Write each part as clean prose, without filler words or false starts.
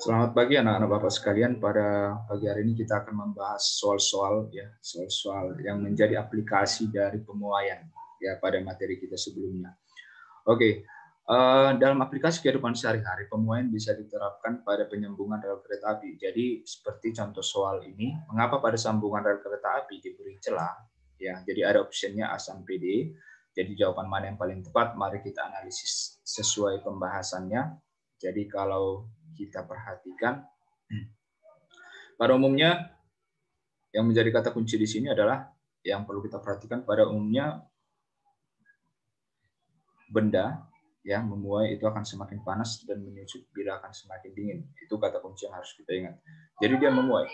Selamat pagi anak-anak Bapak sekalian. Pada pagi hari ini kita akan membahas soal-soal yang menjadi aplikasi dari pemuaian ya pada materi kita sebelumnya. Oke, dalam aplikasi kehidupan sehari-hari pemuaian bisa diterapkan pada penyambungan rel kereta api. Jadi seperti contoh soal ini, mengapa pada sambungan rel kereta api diberi celah? Ya, jadi ada opsinya A sampai D. Jadi jawaban mana yang paling tepat? Mari kita analisis sesuai pembahasannya. Jadi kalau kita perhatikan, pada umumnya yang menjadi kata kunci di sini adalah yang perlu kita perhatikan pada umumnya benda ya memuai itu akan semakin panas dan menyusut bila akan semakin dingin. Itu kata kunci yang harus kita ingat. Jadi dia memuai.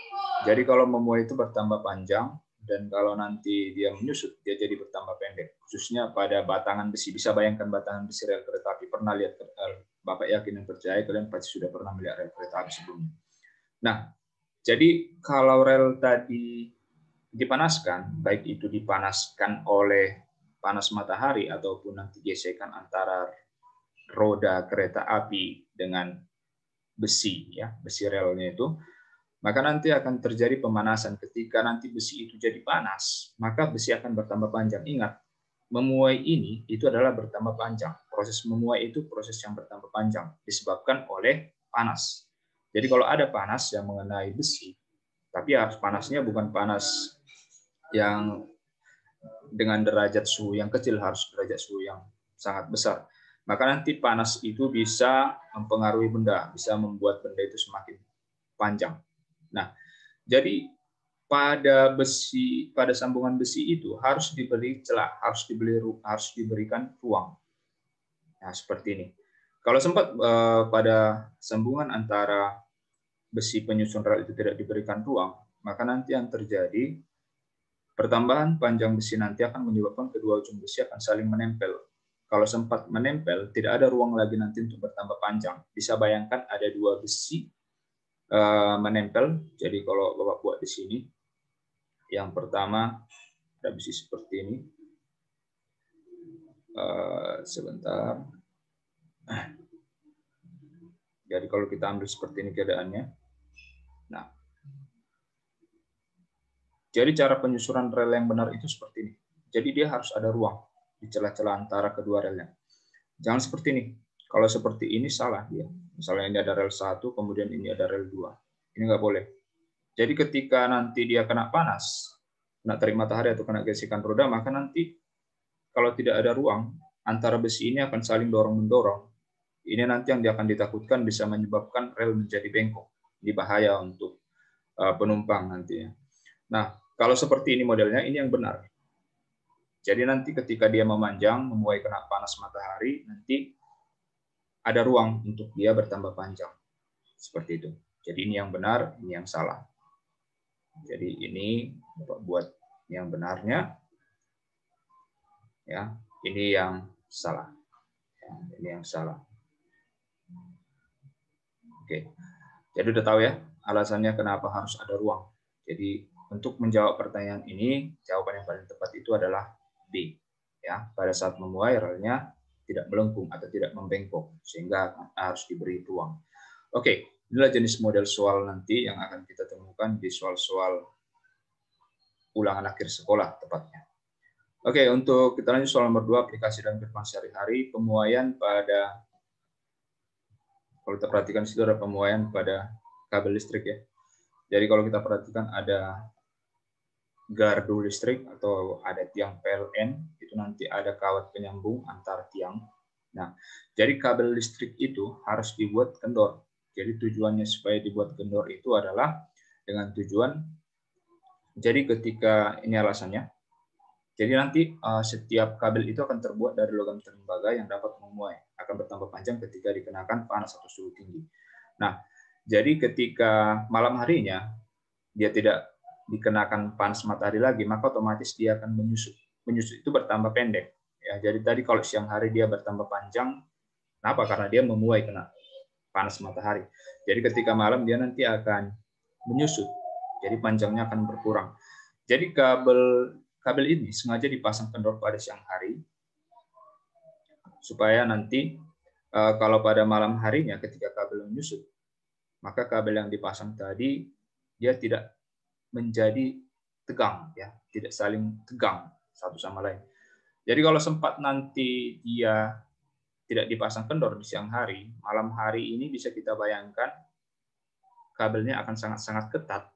Jadi kalau memuai itu bertambah panjang dan kalau nanti dia menyusut dia jadi bertambah pendek. Khususnya pada batangan besi. Bisa bayangkan batangan besi rel kereta api. Pernah lihat Bapak yakin dan percaya kalian pasti sudah pernah melihat rel kereta api sebelumnya. Nah, jadi kalau rel tadi dipanaskan, baik itu dipanaskan oleh panas matahari ataupun nanti gesekan antara roda kereta api dengan besi, ya besi relnya itu, maka nanti akan terjadi pemanasan. Ketika nanti besi itu jadi panas, maka besi akan bertambah panjang. Ingat, memuai ini itu adalah bertambah panjang. Proses memuai itu proses yang bertambah panjang disebabkan oleh panas. Jadi kalau ada panas yang mengenai besi, tapi harus panasnya bukan panas yang dengan derajat suhu yang kecil, harus derajat suhu yang sangat besar. Maka nanti panas itu bisa mempengaruhi benda, bisa membuat benda itu semakin panjang. Nah, jadi pada besi, pada sambungan besi itu harus diberi celah, harus diberikan ruang. Nah, seperti ini. Kalau sempat pada sambungan antara besi penyusun rel itu tidak diberikan ruang, maka nanti yang terjadi pertambahan panjang besi nanti akan menyebabkan kedua ujung besi akan saling menempel. Kalau sempat menempel, tidak ada ruang lagi nanti untuk bertambah panjang. Bisa bayangkan ada dua besi menempel. Jadi kalau Bapak buat di sini, yang pertama ada besi seperti ini. Sebentar. Jadi kalau kita ambil seperti ini keadaannya. Nah, jadi cara penyusunan rel yang benar itu seperti ini. Jadi dia harus ada ruang di celah-celah antara kedua relnya. Jangan seperti ini. Kalau seperti ini salah dia. Misalnya ini ada rel 1, kemudian ini ada rel 2. Ini nggak boleh. Jadi ketika nanti dia kena panas, kena terik matahari atau kena gesekan roda, maka nanti kalau tidak ada ruang, antara besi ini akan saling dorong-mendorong. Ini nanti yang akan ditakutkan bisa menyebabkan rel menjadi bengkok. Ini bahaya untuk penumpang nantinya. Nah, kalau seperti ini modelnya, ini yang benar. Jadi nanti ketika dia memanjang, memuai kena panas matahari, nanti ada ruang untuk dia bertambah panjang. Seperti itu. Jadi ini yang benar, ini yang salah. Jadi ini Bapak buat yang benarnya. Ya, ini yang salah. Ya, ini yang salah. Oke. Jadi udah tahu ya alasannya kenapa harus ada ruang. Jadi untuk menjawab pertanyaan ini, jawaban yang paling tepat itu adalah B. Ya, pada saat memuai relnya tidak melengkung atau tidak membengkok sehingga harus diberi ruang. Oke, inilah jenis model soal nanti yang akan kita temukan di soal-soal ulangan akhir sekolah tepatnya. Oke, untuk kita lanjut soal nomor 2, aplikasi dan kehidupan sehari-hari, pemuaian pada, kalau kita perhatikan situ ada pemuaian pada kabel listrik ya. Jadi kalau kita perhatikan ada gardu listrik atau ada tiang PLN, itu nanti ada kawat penyambung antar tiang. Nah, jadi kabel listrik itu harus dibuat kendor. Jadi tujuannya supaya dibuat kendor itu adalah dengan tujuan, jadi ketika ini alasannya, jadi nanti setiap kabel itu akan terbuat dari logam tembaga yang dapat memuai, akan bertambah panjang ketika dikenakan panas atau suhu tinggi. Nah, jadi ketika malam harinya dia tidak dikenakan panas matahari lagi, maka otomatis dia akan menyusut. Menyusut itu bertambah pendek. Ya, jadi tadi kalau siang hari dia bertambah panjang, kenapa? Karena dia memuai kena panas matahari. Jadi ketika malam dia nanti akan menyusut. Jadi panjangnya akan berkurang. Jadi kabel ini sengaja dipasang kendor pada siang hari supaya nanti kalau pada malam harinya ketika kabel menyusut, maka kabel yang dipasang tadi dia tidak menjadi tegang, ya, tidak saling tegang satu sama lain. Jadi kalau sempat nanti dia tidak dipasang kendor di siang hari, malam hari ini bisa kita bayangkan kabelnya akan sangat-sangat ketat,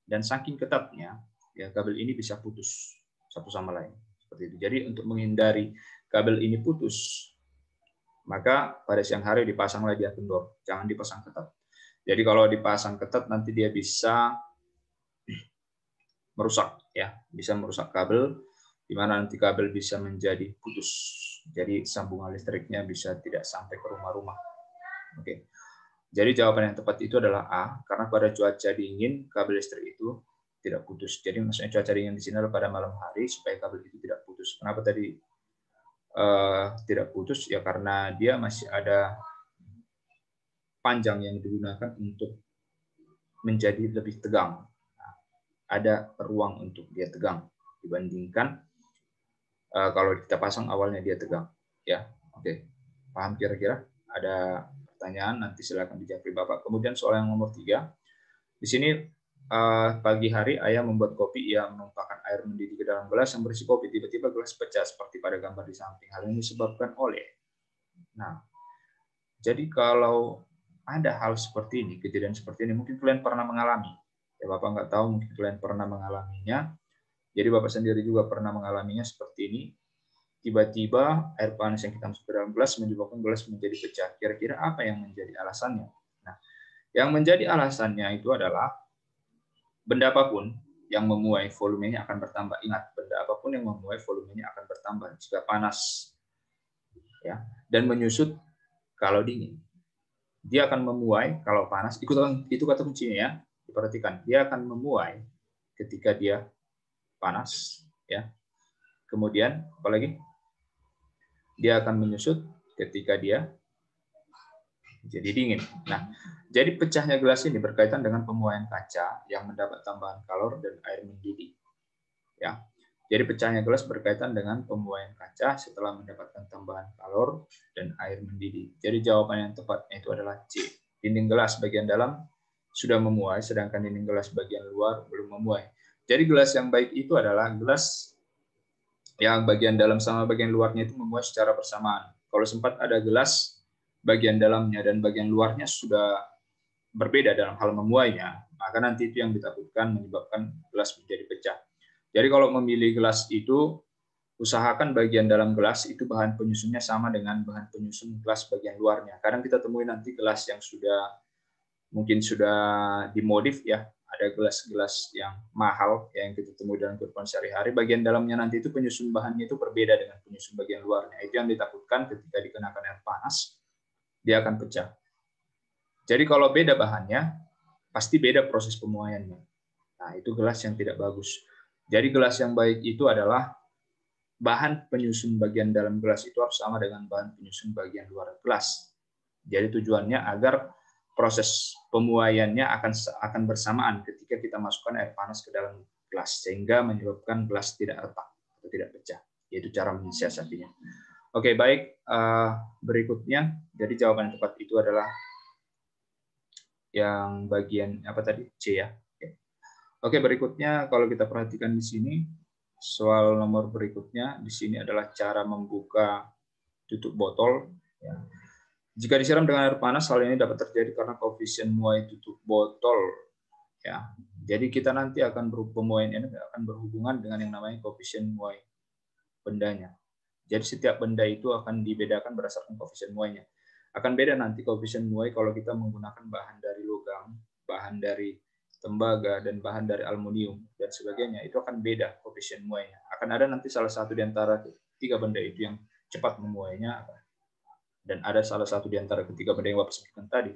dan saking ketatnya ya kabel ini bisa putus satu sama lain seperti itu. Jadi untuk menghindari kabel ini putus, maka pada siang hari dipasanglah dia kendor, jangan dipasang ketat. Jadi kalau dipasang ketat nanti dia bisa merusak, ya, bisa merusak kabel, di mana nanti kabel bisa menjadi putus. Jadi sambungan listriknya bisa tidak sampai ke rumah-rumah. Oke. Jadi jawaban yang tepat itu adalah A, karena pada cuaca dingin kabel listrik itu tidak putus. Jadi maksudnya cuaca dingin di sini adalah pada malam hari supaya kabel itu tidak putus. Kenapa tadi tidak putus? Ya karena dia masih ada panjang yang digunakan untuk menjadi lebih tegang. Nah, ada ruang untuk dia tegang dibandingkan kalau kita pasang awalnya dia tegang. Ya, oke. Paham kira-kira? Ada pertanyaan, nanti silakan dijawab Bapak. Kemudian soal yang nomor 3. Di sini pagi hari ayah membuat kopi, ia menumpahkan air mendidih ke dalam gelas yang berisi kopi. Tiba-tiba gelas pecah seperti pada gambar di samping. Hal ini disebabkan oleh. Nah, jadi kalau ada hal seperti ini, kejadian seperti ini, mungkin kalian pernah mengalami. Ya Bapak nggak tahu, mungkin kalian pernah mengalaminya. Jadi Bapak sendiri juga pernah mengalaminya seperti ini. Tiba-tiba air panas yang kita masuk ke dalam gelas menyebabkan gelas menjadi pecah. Kira-kira apa yang menjadi alasannya? Nah, yang menjadi alasannya itu adalah benda apapun yang memuai volumenya akan bertambah. Ingat, benda apapun yang memuai volumenya akan bertambah jika panas, ya, dan menyusut kalau dingin. Dia akan memuai kalau panas. Itu kata kuncinya, ya. Diperhatikan, dia akan memuai ketika dia panas, ya. Kemudian apalagi? Dia akan menyusut ketika dia jadi dingin. Nah, jadi pecahnya gelas ini berkaitan dengan pemuaian kaca yang mendapat tambahan kalor dan air mendidih. Ya. Jadi pecahnya gelas berkaitan dengan pemuaian kaca setelah mendapatkan tambahan kalor dan air mendidih. Jadi jawaban yang tepatnya itu adalah C. Dinding gelas bagian dalam sudah memuai, sedangkan dinding gelas bagian luar belum memuai. Jadi gelas yang baik itu adalah gelas yang bagian dalam sama bagian luarnya itu memuai secara bersamaan. Kalau sempat ada gelas bagian dalamnya dan bagian luarnya sudah berbeda dalam hal memuainya, maka nanti itu yang ditakutkan menyebabkan gelas menjadi pecah. Jadi kalau memilih gelas itu, usahakan bagian dalam gelas itu bahan penyusunnya sama dengan bahan penyusun gelas bagian luarnya. Kadang kita temui nanti gelas yang mungkin sudah dimodif, ya. Ada gelas-gelas yang mahal yang kita temui dalam kehidupan sehari-hari. Bagian dalamnya nanti itu penyusun bahannya itu berbeda dengan penyusun bagian luarnya. Itu yang ditakutkan ketika dikenakan air panas, dia akan pecah. Jadi kalau beda bahannya, pasti beda proses pemuaiannya. Nah, itu gelas yang tidak bagus. Jadi gelas yang baik itu adalah bahan penyusun bagian dalam gelas itu harus sama dengan bahan penyusun bagian luar gelas. Jadi tujuannya agar proses pemuaiannya akan bersamaan ketika kita masukkan air panas ke dalam gelas, sehingga menyebabkan gelas tidak retak atau tidak pecah. Yaitu cara mensiasatinya. Oke, baik. Berikutnya, jadi jawaban yang tepat itu adalah yang bagian apa tadi? C, ya. Oke, berikutnya kalau kita perhatikan di sini, soal nomor berikutnya di sini adalah cara membuka tutup botol. Ya. Jika disiram dengan air panas, hal ini dapat terjadi karena koefisien muai tutup botol. Ya, jadi kita nanti pemuaian ini akan berhubungan dengan yang namanya koefisien muai bendanya. Jadi setiap benda itu akan dibedakan berdasarkan koefisien muainya. Akan beda nanti koefisien muai kalau kita menggunakan bahan dari logam, bahan dari tembaga, dan bahan dari aluminium dan sebagainya. Itu akan beda koefisien muainya. Akan ada nanti salah satu di antara tiga benda itu yang cepat memuainya, dan ada salah satu di antara ketiga benda yang Bapak sebutkan tadi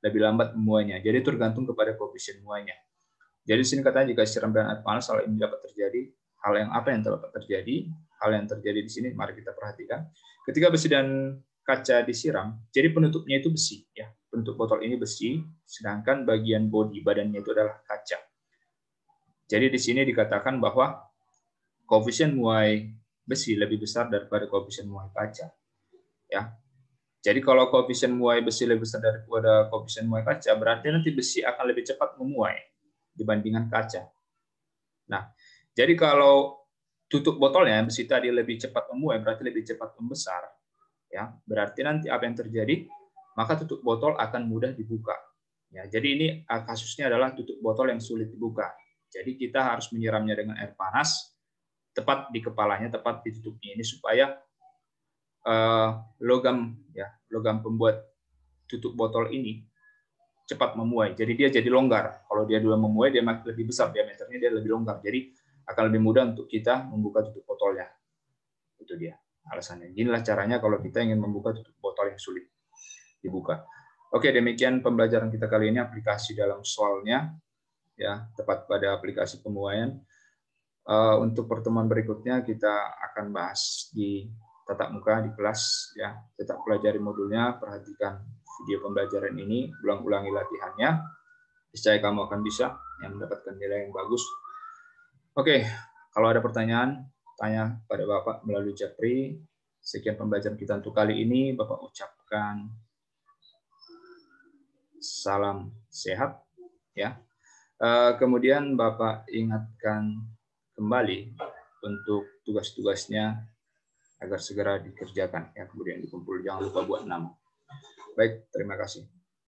lebih lambat memuainya. Jadi tergantung kepada koefisien muainya. Jadi sini katanya jika siram dengan air panas, hal ini dapat terjadi. Hal yang apa yang dapat terjadi? Hal yang terjadi di sini, mari kita perhatikan. Ketika besi dan kaca disiram, jadi penutupnya itu besi, ya. Penutup botol ini besi, sedangkan bagian bodi badannya itu adalah kaca. Jadi di sini dikatakan bahwa koefisien muai besi lebih besar daripada koefisien muai kaca, ya. Jadi kalau koefisien muai besi lebih besar daripada koefisien muai kaca, berarti nanti besi akan lebih cepat memuai dibandingkan kaca. Nah, jadi kalau tutup botolnya besi tadi lebih cepat memuai, berarti lebih cepat membesar. Ya, berarti nanti apa yang terjadi? Maka tutup botol akan mudah dibuka. Ya, jadi ini kasusnya adalah tutup botol yang sulit dibuka. Jadi kita harus menyiramnya dengan air panas, tepat di kepalanya, tepat di tutupnya ini supaya logam pembuat tutup botol ini cepat memuai. Jadi dia jadi longgar. Kalau dia dulu memuai, dia makin lebih besar diameternya, dia lebih longgar. Jadi akan lebih mudah untuk kita membuka tutup botolnya. Itu dia alasannya. Inilah caranya kalau kita ingin membuka tutup botol yang sulit dibuka. Oke, demikian pembelajaran kita kali ini, aplikasi dalam soalnya, ya, tepat pada aplikasi pemuaian. Untuk pertemuan berikutnya kita akan bahas di tatap muka di kelas, ya. Tetap pelajari modulnya, perhatikan video pembelajaran ini, ulang-ulangi latihannya. Niscaya kamu akan bisa mendapatkan nilai yang bagus. Oke, kalau ada pertanyaan, tanya pada Bapak melalui Japri. Sekian pembelajaran kita untuk kali ini. Bapak ucapkan salam sehat, ya. Kemudian Bapak ingatkan kembali untuk tugas-tugasnya agar segera dikerjakan, ya. Kemudian dikumpul, jangan lupa buat nama. Baik, terima kasih.